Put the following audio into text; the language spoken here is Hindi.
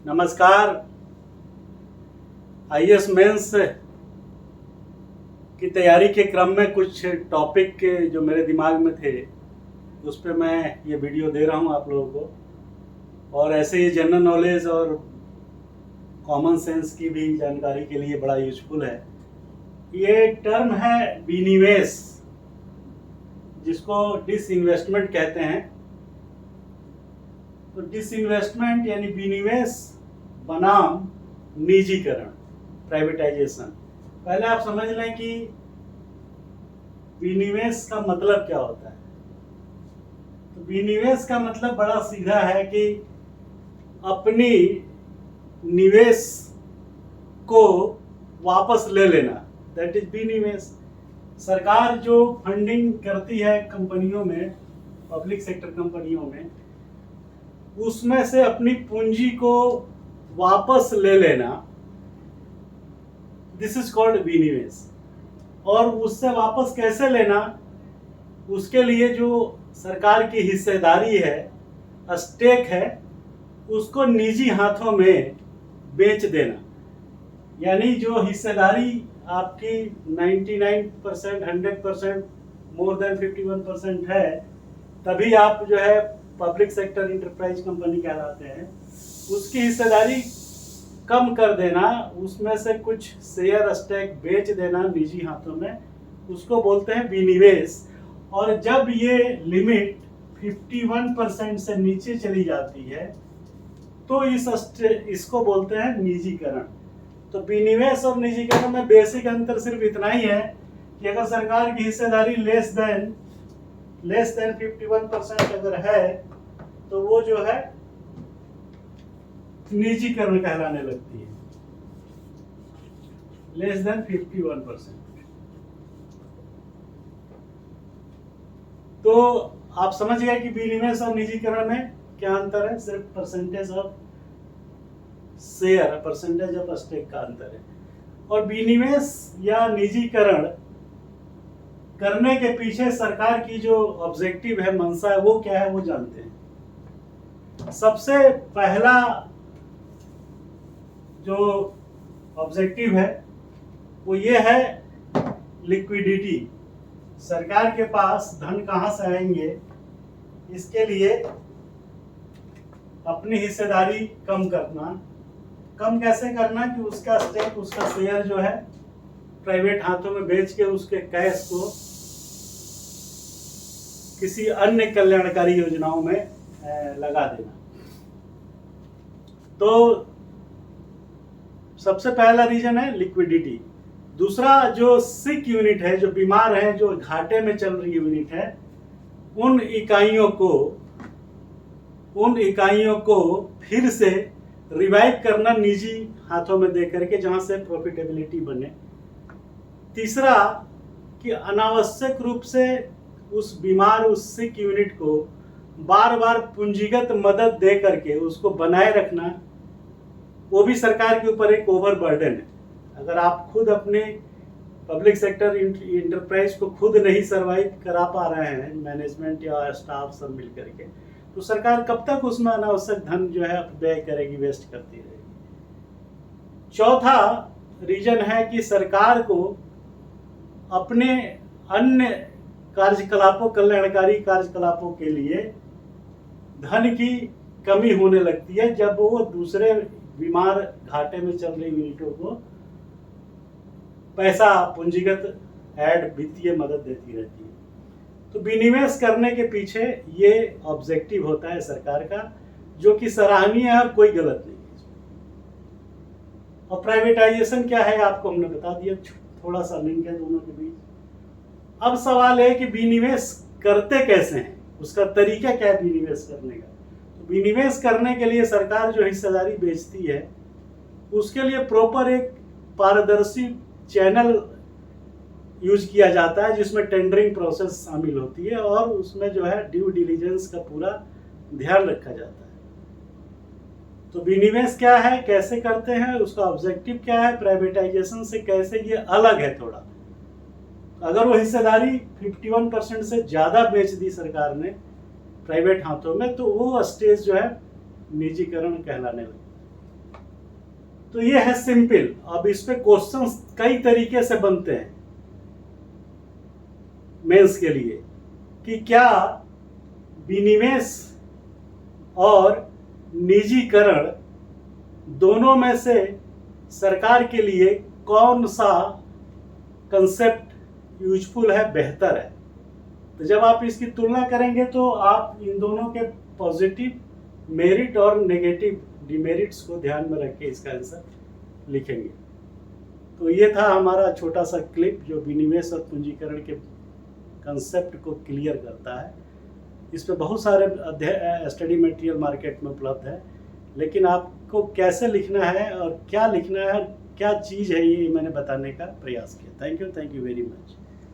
नमस्कार। आईएएस मेंस की तैयारी के क्रम में कुछ टॉपिक के जो मेरे दिमाग में थे उस पर मैं ये वीडियो दे रहा हूँ आप लोगों को। और ऐसे ही जनरल नॉलेज और कॉमन सेंस की भी जानकारी के लिए बड़ा यूजफुल है। ये टर्म है विनिवेश, जिसको डिसइन्वेस्टमेंट कहते हैं। तो डिसइन्वेस्टमेंट यानी विनिवेश बनाम निजीकरण, प्राइवेटाइजेशन। पहले आप समझ लें कि विनिवेश का मतलब क्या होता है। तो विनिवेश का मतलब बड़ा सीधा है कि अपनी निवेश को वापस ले लेना, दैट इज विनिवेश। सरकार जो फंडिंग करती है कंपनियों में, पब्लिक सेक्टर कंपनियों में, उसमें से अपनी पूंजी को वापस ले लेना, दिस इज कॉल्ड विनिवेश। और उससे वापस कैसे लेना, उसके लिए जो सरकार की हिस्सेदारी है, स्टेक है, उसको निजी हाथों में बेच देना। यानी जो हिस्सेदारी आपकी 99%, 100%, मोर देन 51% है, तभी आप जो है पब्लिक सेक्टर इंटरप्राइज कंपनी कहलाते हैं। उसकी हिस्सेदारी कम कर देना, उसमें से कुछ शेयर स्टेक बेच देना निजी हाथों में, उसको बोलते हैं विनिवेश। और जब ये लिमिट 51% से नीचे चली जाती है तो इसको बोलते हैं निजीकरण। तो विनिवेश और निजीकरण में बेसिक अंतर सिर्फ इतना ही है कि अगर सरकार की हिस्सेदारी लेस देन 51% अगर है तो वो जो है निजीकरण कहलाने लगती है, लेस देन 51%। तो आप समझ गए कि विनिवेश और निजीकरण में क्या अंतर है, सिर्फ percentage of share, percentage of stake का अंतर है। और विनिवेश या निजीकरण करने के पीछे सरकार की जो ऑब्जेक्टिव है, मंशा है, वो क्या है वो जानते हैं। सबसे पहला जो ऑब्जेक्टिव है वो ये है लिक्विडिटी। सरकार के पास धन कहां से आएंगे, इसके लिए अपनी हिस्सेदारी कम करना। कम कैसे करना कि उसका स्टेक, उसका शेयर जो है प्राइवेट हाथों में बेच के उसके कैश को किसी अन्य कल्याणकारी योजनाओं में लगा देना। तो सबसे पहला रीजन है लिक्विडिटी। दूसरा जो सिक यूनिट है, जो बीमार है, जो घाटे में चल रही यूनिट है, उन इकाइयों को फिर से रिवाइव करना निजी हाथों में दे करके, जहां से प्रॉफिटेबिलिटी बने। तीसरा कि अनावश्यक रूप से उस बीमार, उस सिक यूनिट को बार बार पूंजीगत मदद दे करके उसको बनाए रखना, वो भी सरकार के ऊपर एक ओवर बर्डन है। अगर आप खुद अपने पब्लिक सेक्टर इंटरप्राइज को खुद नहीं सर्वाइव करा पा रहे हैं, मैनेजमेंट या स्टाफ सब मिल करके, तो सरकार कब तक उसमें अनावश्यक धन जो है व्यय करेगी, वेस्ट करती रहेगी। चौथा रीजन है कि सरकार को अपने अन्य कार्यकलापों, कल्याणकारी कार्यकलापों के लिए धन की कमी होने लगती है, जब वो दूसरे बीमार, घाटे में चल रही यूनिटों को पैसा, पूंजीगत ऐड, वित्तीय मदद देती रहती है। तो विनिवेश करने के पीछे ये ऑब्जेक्टिव होता है सरकार का, जो कि सराहनीय है और कोई गलत नहीं है। और प्राइवेटाइजेशन क्या है आपको हमने बता दिया, थोड़ा सा लिंक है दोनों के बीच। अब सवाल है कि विनिवेश करते कैसे हैं, उसका तरीका क्या है विनिवेश करने का। तो विनिवेश करने के लिए सरकार जो हिस्सेदारी बेचती है, उसके लिए प्रॉपर एक पारदर्शी चैनल यूज किया जाता है, जिसमें टेंडरिंग प्रोसेस शामिल होती है और उसमें जो है ड्यू डिलीजेंस का पूरा ध्यान रखा जाता है। तो विनिवेश क्या है, कैसे करते हैं, उसका ऑब्जेक्टिव क्या है, प्राइवेटाइजेशन से कैसे ये अलग है थोड़ा। अगर वो हिस्सेदारी 51% से ज्यादा बेच दी सरकार ने प्राइवेट हाथों में, तो वो स्टेज जो है निजीकरण कहलाने लगी। तो ये है सिंपल। अब इस पे क्वेश्चंस कई तरीके से बनते हैं मेंस के लिए कि क्या विनिवेश और निजीकरण दोनों में से सरकार के लिए कौन सा कंसेप्ट यूजफुल है, बेहतर है। तो जब आप इसकी तुलना करेंगे तो आप इन दोनों के पॉजिटिव मेरिट और नेगेटिव डिमेरिट्स को ध्यान में रख के इसका आंसर लिखेंगे। तो ये था हमारा छोटा सा क्लिप जो विनिवेश और पूंजीकरण के कंसेप्ट को क्लियर करता है। इस पे बहुत सारे स्टडी मटेरियल मार्केट में उपलब्ध है, लेकिन आपको कैसे लिखना है और क्या लिखना है, क्या चीज़ है, ये मैंने बताने का प्रयास किया। Thank you very much.